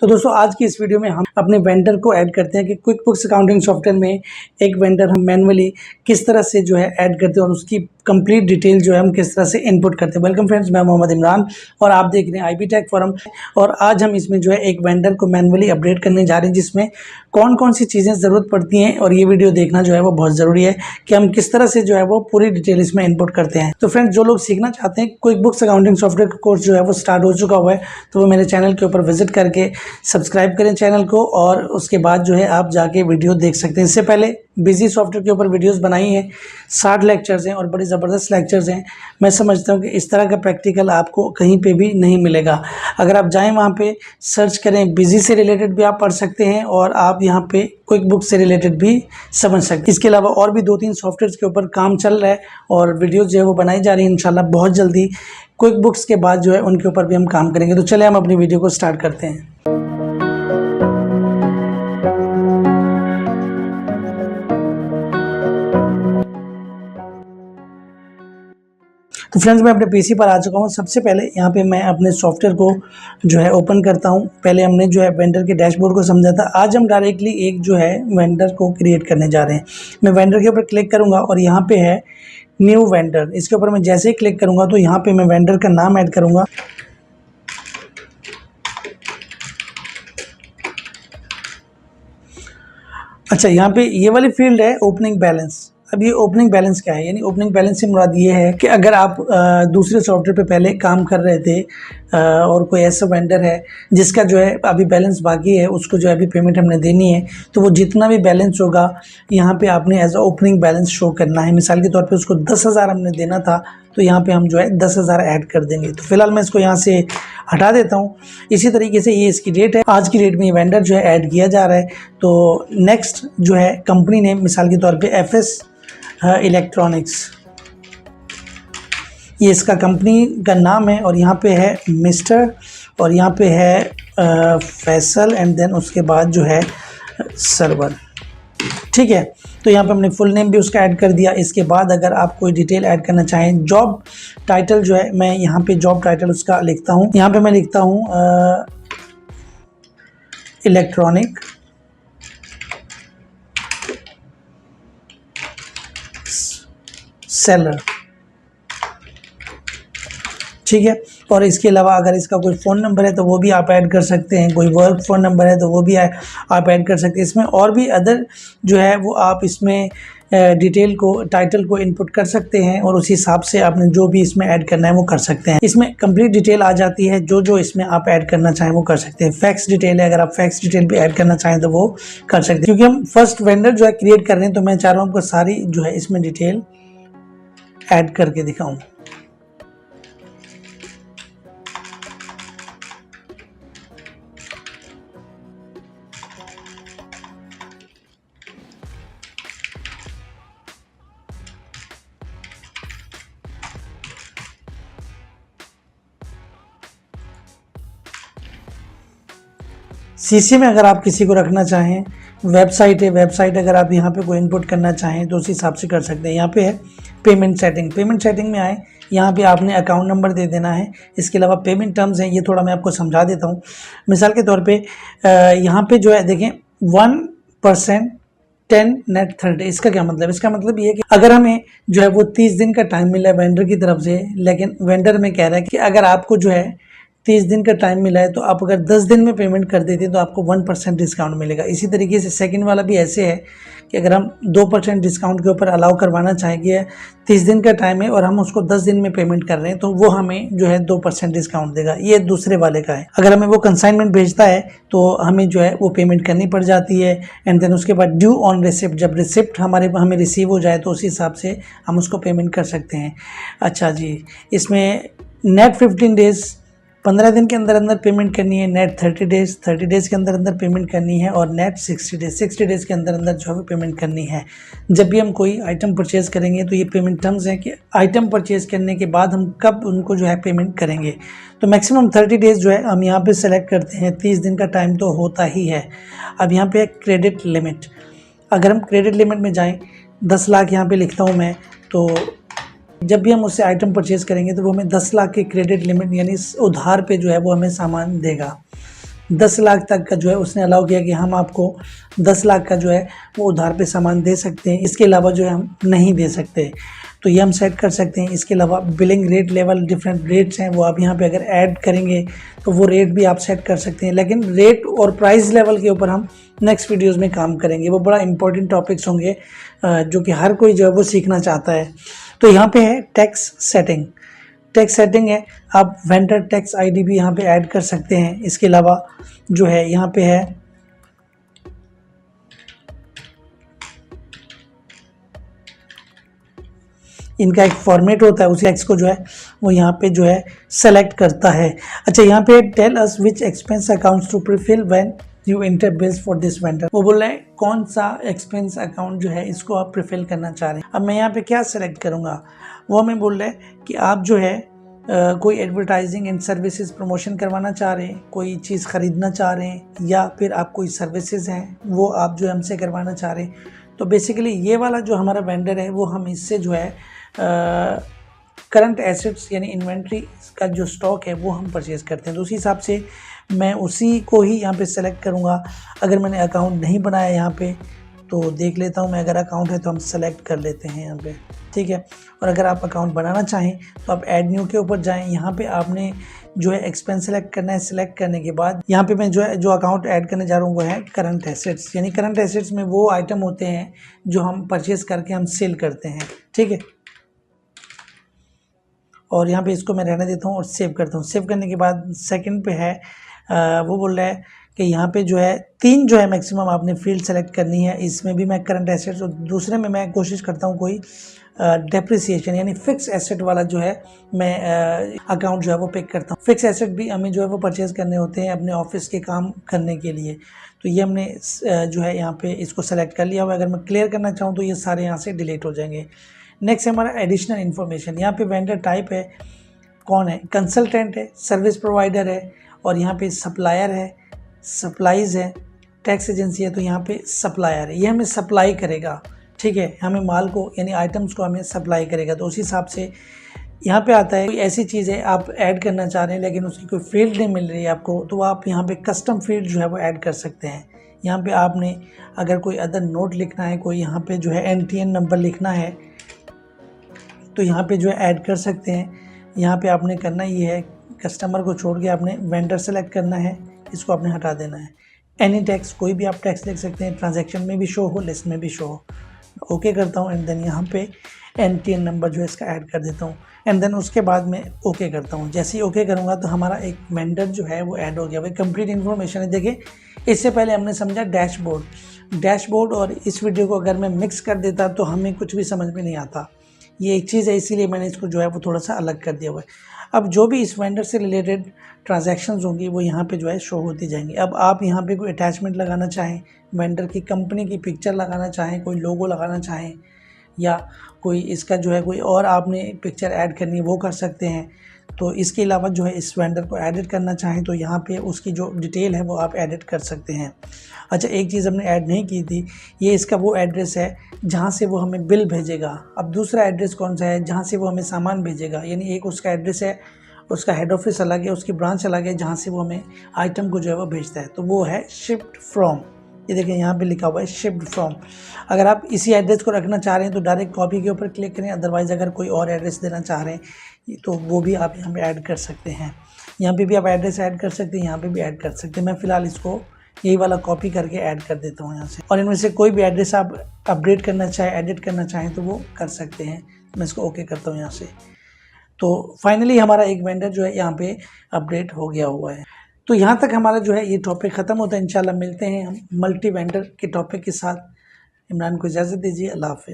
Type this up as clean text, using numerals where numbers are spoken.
तो दोस्तों आज की इस वीडियो में हम अपने वेंडर को ऐड करते हैं कि क्विक बुक्स अकाउंटिंग सॉफ्टवेयर में एक वेंडर हम मैनुअली किस तरह से जो है ऐड करते हैं और उसकी कंप्लीट डिटेल जो है हम किस तरह से इनपुट करते हैं। वेलकम फ्रेंड्स, मैं मोहम्मद इमरान और आप देख रहे हैं IB टेक फोरम। और आज हम इसमें जो है एक वेंडर को मैनुअली अपडेट करने जा रहे हैं जिसमें कौन कौन सी चीज़ें ज़रूरत पड़ती हैं, और ये वीडियो देखना जो है वो बहुत ज़रूरी है कि हम किस तरह से जो है वो पूरी डिटेल इसमें इनपुट करते हैं। तो फ्रेंड्स, जो लोग सीखना चाहते हैं क्विक बुक्स अकाउंटिंग सॉफ्टवेयर का कोर्स जो है वो स्टार्ट हो चुका हुआ है, तो वो मेरे चैनल के ऊपर विजिट करके सब्सक्राइब करें चैनल को और उसके बाद जो है आप जाके वीडियो देख सकते हैं। इससे पहले बिजी सॉफ्टवेयर के ऊपर वीडियोस बनाई हैं, 60 लेक्चर्स हैं और बड़ी ज़बरदस्त लेक्चर्स हैं। मैं समझता हूँ कि इस तरह का प्रैक्टिकल आपको कहीं पे भी नहीं मिलेगा। अगर आप जाएं वहाँ पे सर्च करें, बिजी से रिलेटेड भी आप पढ़ सकते हैं और आप यहाँ पे क्विक बुक से रिलेटेड भी समझ सकते हैं। इसके अलावा और भी 2-3 सॉफ्टवेयर के ऊपर काम चल रहा है और वीडियोज़ जो है वो बनाई जा रही है। इंशाल्लाह बहुत जल्दी क्विक बुक्स के बाद जो है उनके ऊपर भी हम काम करेंगे। तो चले हम अपनी वीडियो को स्टार्ट करते हैं। तो फ्रेंड्स, मैं अपने PC पर आ चुका हूँ। सबसे पहले यहाँ पे मैं अपने सॉफ्टवेयर को जो है ओपन करता हूँ। पहले हमने जो है वेंडर के डैशबोर्ड को समझा था, आज हम डायरेक्टली एक जो है वेंडर को क्रिएट करने जा रहे हैं। मैं वेंडर के ऊपर क्लिक करूँगा और यहाँ पे है न्यू वेंडर। इसके ऊपर मैं जैसे ही क्लिक करूँगा तो यहाँ पे मैं वेंडर का नाम ऐड करूँगा। अच्छा, यहाँ पे ये वाली फील्ड है ओपनिंग बैलेंस। अब ये ओपनिंग बैलेंस क्या है, यानी ओपनिंग बैलेंस से मुराद ये है कि अगर आप दूसरे सॉफ्टवेयर पे पहले काम कर रहे थे और कोई ऐसा वेंडर है जिसका जो है अभी बैलेंस बाकी है, उसको जो है अभी पेमेंट हमने देनी है, तो वो जितना भी बैलेंस होगा यहाँ पे आपने as a opening balance show करना है। मिसाल के तौर पे उसको 10,000 हमने देना था, तो यहाँ पे हम जो है 10,000 ऐड कर देंगे। तो फिलहाल मैं इसको यहाँ से हटा देता हूँ। इसी तरीके से ये इसकी डेट है, आज की डेट में ये वेंडर जो है ऐड किया जा रहा है। तो नेक्स्ट जो है कंपनी नेम, मिसाल के तौर पे FS इलेक्ट्रॉनिक्स, ये इसका कंपनी का नाम है और यहाँ पे है मिस्टर और यहाँ पे है फैसल एंड देन उसके बाद जो है सर्वर। ठीक है, तो यहाँ पे हमने फुल नेम भी उसका ऐड कर दिया। इसके बाद अगर आप कोई डिटेल ऐड करना चाहें, जॉब टाइटल जो है मैं यहाँ पे जॉब टाइटल उसका लिखता हूँ। यहाँ पे मैं लिखता हूँ इलेक्ट्रॉनिक सेलर। ठीक है, और इसके अलावा अगर इसका कोई फ़ोन नंबर है तो वो भी आप ऐड कर सकते हैं, कोई वर्क फ़ोन नंबर है तो वो भी आप ऐड कर सकते हैं। इसमें और भी अदर जो है वो आप इसमें डिटेल को, टाइटल को इनपुट कर सकते हैं और उस हिसाब से आपने जो भी इसमें ऐड करना है वो कर सकते हैं। इसमें कंप्लीट डिटेल आ जाती है, जो इसमें आप ऐड करना चाहें वो कर सकते हैं। फैक्स डिटेल है, अगर आप फैक्स डिटेल भी ऐड करना चाहें तो वो कर सकते हैं। क्योंकि हम फर्स्ट वेंडर जो है क्रिएट कर रहे हैं, तो मैं चाह रहा हूँ आपको सारी जो है इसमें डिटेल ऐड करके दिखाऊं। CC में अगर आप किसी को रखना चाहें, वेबसाइट है, वेबसाइट अगर आप यहाँ पे कोई इनपुट करना चाहें तो उस हिसाब से कर सकते हैं। यहाँ पे है पेमेंट सेटिंग। पेमेंट सेटिंग में आए, यहाँ पे आपने अकाउंट नंबर दे देना है। इसके अलावा पेमेंट टर्म्स हैं, ये थोड़ा मैं आपको समझा देता हूँ। मिसाल के तौर पे यहाँ पे जो है देखें 1% 10 नेट 30। इसका क्या मतलब? इसका मतलब ये है कि अगर हमें जो है वो 30 दिन का टाइम मिला है वेंडर की तरफ से, लेकिन वेंडर में कह रहा है कि अगर आपको जो है 30 दिन का टाइम मिला है तो आप अगर 10 दिन में पेमेंट कर देते हैं तो आपको 1% डिस्काउंट मिलेगा। इसी तरीके से सेकंड वाला भी ऐसे है कि अगर हम 2% डिस्काउंट के ऊपर अलाउ करवाना चाहेंगे, 30 दिन का टाइम है और हम उसको 10 दिन में पेमेंट कर रहे हैं, तो वो हमें जो है 2% डिस्काउंट देगा। ये दूसरे वाले का है। अगर हमें वो कंसाइनमेंट भेजता है तो हमें जो है वो पेमेंट करनी पड़ जाती है। एंड देन उसके बाद ड्यू ऑन रिसिप्ट, जब रिसिप्ट हमें रिसीव हो जाए तो उस हिसाब से हम उसको पेमेंट कर सकते हैं। अच्छा जी, इसमें नेट 15 डेज़ 15 दिन के अंदर अंदर पेमेंट करनी है, नेट 30 डेज़ के अंदर अंदर पेमेंट करनी है और नेट 60 डेज़ के अंदर अंदर जो है पेमेंट करनी है। जब भी हम कोई आइटम परचेज़ करेंगे तो ये पेमेंट टर्म्स हैं कि आइटम परचेज़ करने के बाद हम कब उनको जो है पेमेंट करेंगे। तो मैक्सिमम 30 डेज़ जो है हम यहाँ पे सेलेक्ट करते हैं। 30 दिन का टाइम तो होता ही है। अब यहाँ पे क्रेडिट लिमिट, अगर हम क्रेडिट लिमिट में जाएँ, 10 लाख यहाँ पे लिखता हूँ मैं, तो जब भी हम उससे आइटम परचेज़ करेंगे तो वो हमें 10 लाख की क्रेडिट लिमिट यानी उधार पे जो है वो हमें सामान देगा। 10 लाख तक का जो है उसने अलाउ किया कि हम आपको 10 लाख का जो है वो उधार पे सामान दे सकते हैं, इसके अलावा जो है हम नहीं दे सकते। तो ये हम सेट कर सकते हैं। इसके अलावा billing rate level, different rates हैं, वो आप यहाँ पे अगर ऐड करेंगे तो वो रेट भी आप सेट कर सकते हैं। लेकिन रेट और प्राइस लेवल के ऊपर हम नेक्स्ट वीडियोज़ में काम करेंगे, वो बड़ा इंपॉर्टेंट टॉपिक्स होंगे जो कि हर कोई जो है वो सीखना चाहता है। तो यहाँ पे है टैक्स सेटिंग। टैक्स सेटिंग है, आप वेंडर टैक्स आईडी भी यहाँ पे ऐड कर सकते हैं। इसके अलावा जो है यहाँ पे है इनका एक फॉर्मेट होता है, उसी टैक्स को जो है वो यहाँ पे जो है सेलेक्ट करता है। अच्छा, यहाँ पे tell us which expense accounts to prefill when you enter bills for this vendor. वो बोल रहा है कौन सा एक्सपेंस अकाउंट जो है इसको आप प्रीफिल करना चाह रहे हैं। अब मैं यहाँ पे क्या सेलेक्ट करूँगा, वो हमें बोल रहा है कि आप जो है कोई एडवर्टाइजिंग एंड सर्विसेज प्रमोशन करवाना चाह रहे हैं, कोई चीज़ ख़रीदना चाह रहे हैं, या फिर आप कोई सर्विसेज हैं वो आप जो है हमसे करवाना चाह रहे हैं। तो बेसिकली ये वाला जो हमारा वेंडर है वो हम इससे जो है करंट एसेट्स यानी इन्वेंट्री का जो स्टॉक है वो हम परचेज करते हैं। तो उसी हिसाब से मैं उसी को ही यहाँ पे सेलेक्ट करूँगा। अगर मैंने अकाउंट नहीं बनाया यहाँ पे तो देख लेता हूँ मैं, अगर अकाउंट है तो हम सेलेक्ट कर लेते हैं यहाँ पे, ठीक है। और अगर आप अकाउंट बनाना चाहें तो आप ऐड न्यू के ऊपर जाएं। यहाँ पे आपने जो है एक्सपेंस सेलेक्ट करना है। सेलेक्ट करने के बाद यहाँ पे मैं जो अकाउंट ऐड करने जा रहा हूँ वो है करंट एसेट्स। यानी करंट एसेट्स में वो आइटम होते हैं जो हम परचेज करके हम सेल करते हैं, ठीक है। और यहाँ पे इसको मैं रहने देता हूँ और सेव करता हूँ। सेव करने के बाद सेकंड पे है वो बोल रहा है कि यहाँ पे जो है 3 जो है मैक्सिमम आपने फील्ड सेलेक्ट करनी है। इसमें भी मैं करंट एसेट्स, और दूसरे में मैं कोशिश करता हूँ कोई डेप्रिसिएशन यानी फिक्स एसेट वाला जो है मैं अकाउंट जो है वो पिक करता हूँ। फिक्स एसेट भी हमें जो है वो परचेज करने होते हैं अपने ऑफिस के काम करने के लिए। तो ये हमने जो है यहाँ पे इसको सेलेक्ट कर लिया हुआ। अगर मैं क्लियर करना चाहूँ तो ये सारे यहाँ से डिलीट हो जाएंगे। नेक्स्ट हमारा एडिशनल इन्फॉर्मेशन। यहाँ पे वेंडर टाइप है, कौन है, कंसल्टेंट है, सर्विस प्रोवाइडर है, और यहाँ पे सप्लायर है, सप्लाईज है, टैक्स एजेंसी है। तो यहाँ पे सप्लायर है, ये हमें सप्लाई करेगा, ठीक है, हमें माल को यानी आइटम्स को हमें सप्लाई करेगा। तो उस हिसाब से यहाँ पे आता है कोई ऐसी चीज़ है आप ऐड करना चाह रहे हैं लेकिन उसकी कोई फील्ड नहीं मिल रही है आपको, तो आप यहाँ पे कस्टम फील्ड जो है वो ऐड कर सकते हैं। यहाँ पे आपने अगर कोई अदर नोट लिखना है, कोई यहाँ पे जो है NTN नंबर लिखना है तो यहाँ पे जो है ऐड कर सकते हैं। यहाँ पे आपने करना ये है, कस्टमर को छोड़ के आपने वेंडर सेलेक्ट करना है, इसको आपने हटा देना है। एनी टैक्स, कोई भी आप टैक्स लिख सकते हैं, ट्रांजैक्शन में भी शो हो, लिस्ट में भी शो हो। ओके करता हूँ एंड देन यहाँ पे NTN नंबर जो है इसका ऐड कर देता हूँ एंड देन उसके बाद मैं ओके करता हूँ। जैसे ही ओके करूँगा तो हमारा एक वेंडर जो है वो ऐड हो गया। भाई कंप्लीट इन्फॉर्मेशन है। देखिए, इससे पहले हमने समझा डैशबोर्ड और इस वीडियो को अगर मैं मिक्स कर देता तो हमें कुछ भी समझ में नहीं आता। ये एक चीज़ है, इसीलिए मैंने इसको जो है वो थोड़ा सा अलग कर दिया हुआ है। अब जो भी इस वेंडर से रिलेटेड ट्रांजैक्शंस होंगी वो यहाँ पे जो है शो होती जाएंगी। अब आप यहाँ पे कोई अटैचमेंट लगाना चाहें, वेंडर की कंपनी की पिक्चर लगाना चाहें, कोई लोगो लगाना चाहें, या कोई इसका जो है कोई और आपने पिक्चर ऐड करनी है वो कर सकते हैं। तो इसके अलावा जो है इस वेंडर को एडिट करना चाहें तो यहाँ पे उसकी जो डिटेल है वो आप एडिट कर सकते हैं। अच्छा, एक चीज़ हमने ऐड नहीं की थी, ये इसका वो एड्रेस है जहाँ से वो हमें बिल भेजेगा। अब दूसरा एड्रेस कौन सा है, जहाँ से वो हमें सामान भेजेगा। यानी एक उसका एड्रेस है, उसका हेड ऑफिस अलग है, उसकी ब्रांच अलग है, जहाँ से वो हमें आइटम को जो है वो भेजता है। तो वो है शिफ्ट फ्रॉम। ये देखिए यहाँ पे लिखा हुआ है शिफ्ट फ्रॉम। अगर आप इसी एड्रेस को रखना चाह रहे हैं तो डायरेक्ट कॉपी के ऊपर क्लिक करें, अदरवाइज़ अगर कोई और एड्रेस देना चाह रहे हैं तो वो भी आप यहाँ पे ऐड कर सकते हैं। यहाँ पे भी आप एड्रेस ऐड कर सकते हैं, यहाँ पे भी ऐड कर सकते हैं। मैं फ़िलहाल इसको यही वाला कॉपी करके ऐड कर देता हूँ यहाँ से, और इनमें से कोई भी एड्रेस आप अपडेट करना चाहें, एडिट करना चाहें तो वो कर सकते हैं। मैं इसको ओके करता हूँ यहाँ से। तो फाइनली हमारा एक वेंडर जो है यहाँ पे अपडेट हो गया हुआ है। तो यहाँ तक हमारा जो है ये टॉपिक ख़त्म होता है। इंशाल्लाह मिलते हैं हम मल्टी वेंडर के टॉपिक के साथ। इमरान को इजाज़त दीजिए। अल्लाह हाफ़िज़।